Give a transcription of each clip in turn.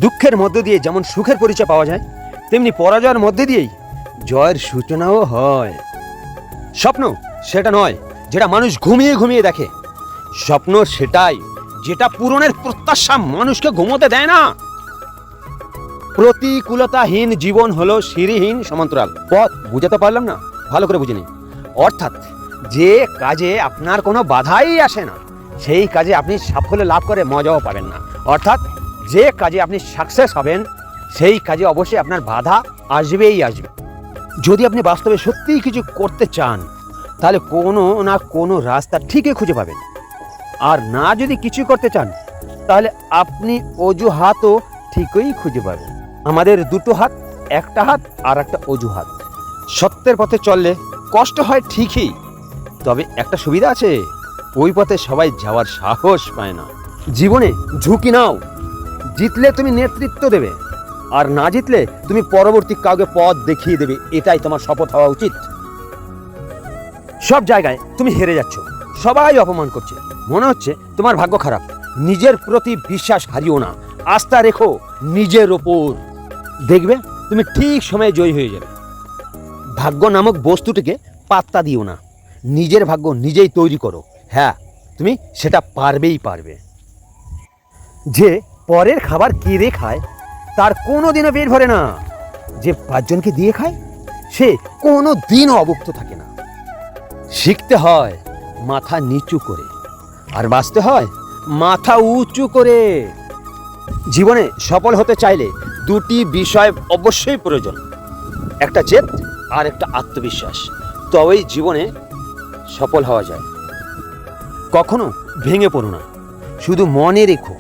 দুঃখের মধ্য দিয়ে যেমন সুখের পরিচয় পাওয়া যায়, তেমনি পরাজয়ের মধ্যে দিয়েই জয়ের সূচনাও হয়। স্বপ্ন সেটা নয় যেটা মানুষ ঘুমিয়ে ঘুমিয়ে দেখে, স্বপ্ন সেটাই যেটা পূরণের প্রত্যাশা মানুষকে ঘুমোতে দেয় না। প্রতিকূলতাহীন জীবন হলো সিঁড়িহীন সমান্তরাল পথ। বুঝাতে পারলাম না? ভালো করে বুঝে নিন। অর্থাৎ যে কাজে আপনার কোনো বাধাই আসে না, সেই কাজে আপনি সাফল্য লাভ করে মজাও পাবেন না। অর্থাৎ যে কাজে আপনি সাকসেস হবেন, সেই কাজে অবশ্যই আপনার বাধা আসবেই আসবে। যদি আপনি বাস্তবে সত্যিই কিছু করতে চান, তাহলে কোনো না কোনো রাস্তা ঠিকই খুঁজে পাবেন। আর না যদি কিছু করতে চান, তাহলে আপনি অজুহাতও ঠিকই খুঁজে পাবেন। আমাদের দুটো হাত, একটা হাত আর একটা অজুহাত। সত্যের পথে চললে কষ্ট হয় ঠিকই, তবে একটা সুবিধা আছে, ওই পথে সবাই যাওয়ার সাহস পায় না। জীবনে ঝুঁকি নাও, জিতলে তুমি নেতৃত্ব দেবে, আর না জিতলে তুমি পরবর্তী কাউকে পথ দেখিয়ে দেবে। এটাই তোমার শপথ হওয়া উচিত। সব জায়গায় তুমি হেরে যাচ্ছ, সবাই অপমান করছে, মনে হচ্ছে তোমার ভাগ্য খারাপ। নিজের প্রতি বিশ্বাস হারিও না, আস্থা রেখো নিজের ওপর। দেখবে তুমি ঠিক সময়ে জয়ী হয়ে যাবে। ভাগ্য নামক বস্তুটিকে পাত্তা দিও না, নিজের ভাগ্য নিজেই তৈরি করো। হ্যাঁ, তুমি সেটা পারবেই পারবে। যে পরের খাবার কেড়ে খায়, তার কোনো দিনও পেট ভরে না। যে পাঁচজনকে দিয়ে খায়, সে কোনো দিনও অভুক্ত থাকে না। শিখতে হয় মাথা নিচু করে, আর বাঁচতে হয় মাথা উঁচু করে। জীবনে সফল হতে চাইলে দুটি বিষয় অবশ্যই প্রয়োজন, একটা জেদ আর একটা আত্মবিশ্বাস। তবেই জীবনে সফল হওয়া যায়। কখনো ভেঙে পড়ো না, শুধু মনে রেখো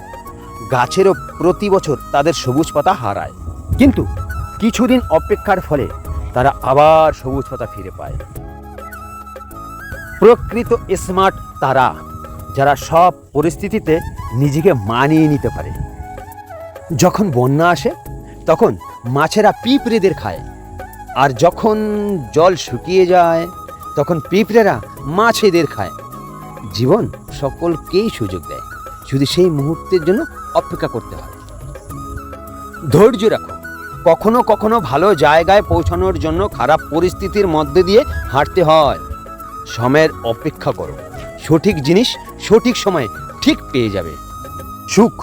গাছেরও প্রতি বছর তাদের সবুজ পাতা হারায়, কিন্তু কিছুদিন অপেক্ষার ফলে তারা আবার সবুজ পাতা ফিরে পায়। প্রকৃত স্মার্ট তারা যারা সব পরিস্থিতিতে নিজেকে মানিয়ে নিতে পারে। যখন বন্যা আসে, তখন মাছেরা পিঁপড়েদের খায়, আর যখন জল শুকিয়ে যায়, তখন পিঁপড়েরা মাছেদের খায়। জীবন সকলকেই সুযোগ দেয়, শুধু সেই মুহূর্তের জন্য অপেক্ষা করতে হয়। ধৈর্য রাখো, কখনো কখনো ভালো জায়গায় পৌঁছানোর জন্য খারাপ পরিস্থিতির মধ্যে দিয়ে হাঁটতে হয়। সময়ের অপেক্ষা করো, সঠিক জিনিস সঠিক সময়ে ঠিক পেয়ে যাবে। সুখ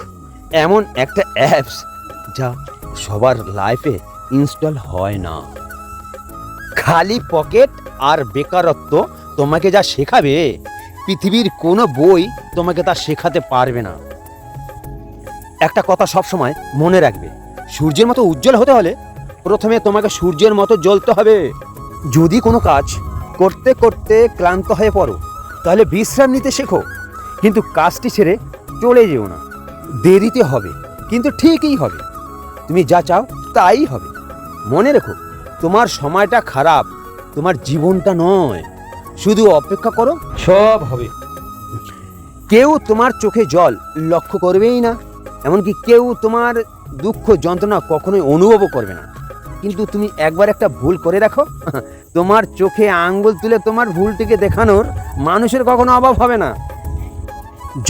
এমন একটা অ্যাপস যা সবার লাইফে ইনস্টল হয় না। খালি পকেট আর বেকারত্ব তোমাকে যা শেখাবে, পৃথিবীর কোনো বই তোমাকে তা শেখাতে পারবে না। একটা কথা সবসময় মনে রাখবে, সূর্যের মতো উজ্জ্বল হতে হলে প্রথমে তোমাকে সূর্যের মতো জ্বলতে হবে। যদি কোনো কাজ করতে করতে ক্লান্ত হয়ে পড়ো, তাহলে বিশ্রাম নিতে শেখো, কিন্তু কাজটি ছেড়ে চলে যেও না। দেরিতে হবে, কিন্তু ঠিকই হবে। তুমি যা চাও তাই হবে। মনে রেখো, তোমার সময়টা খারাপ, তোমার জীবনটা নয়। শুধু অপেক্ষা করো, সব হবে। কেউ তোমার চোখে জল লক্ষ্য করবেই না, এমনকি কেউ তোমার দুঃখ যন্ত্রণা কখনোই অনুভবও করবে না। কিন্তু তুমি একবার একটা ভুল করে দেখো, তোমার চোখে আঙ্গুল তুলে তোমার ভুলটিকে দেখানোর মানুষের কখনো অভাব হবে না।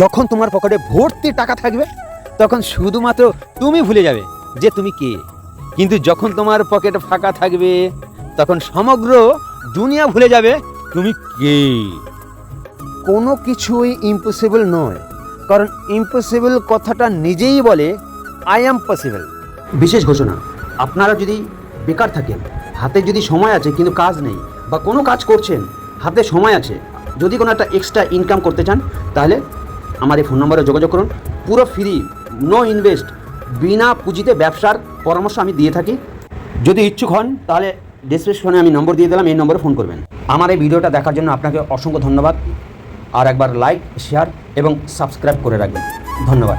যখন তোমার পকেটে ভর্তি টাকা থাকবে, তখন শুধুমাত্র তুমি ভুলে যাবে যে তুমি কে। কিন্তু যখন তোমার পকেট ফাঁকা থাকবে, তখন সমগ্র দুনিয়া ভুলে যাবে তুমি কে। কোনো কিছুই ইম্পসিবল নয়, কারণ ইম্পসিবল কথাটা নিজেই বলে আই অ্যাম পসিবল। বিশেষ ঘোষণা, আপনারা যদি বেকার থাকেন, হাতে যদি সময় আছে কিন্তু কাজ নেই, বা কোনো কাজ করছেন হাতে সময় আছে, যদি কোনো একটা এক্সট্রা ইনকাম করতে চান, তাহলে আমার এই ফোন নম্বরে যোগাযোগ করুন। পুরো ফ্রি, নো ইনভেস্ট, বিনা পুঁজিতে ব্যবসার পরামর্শ আমি দিয়ে থাকি। যদি ইচ্ছুক হন, তাহলে ডেসক্রিপশনে আমি নম্বর দিয়ে দিলাম, এই নম্বরে ফোন করবেন। আমার এই ভিডিওটা দেখার জন্য আপনাকে অসংখ্য ধন্যবাদ। আর একবার লাইক, শেয়ার এবং সাবস্ক্রাইব করে রাখবেন। ধন্যবাদ।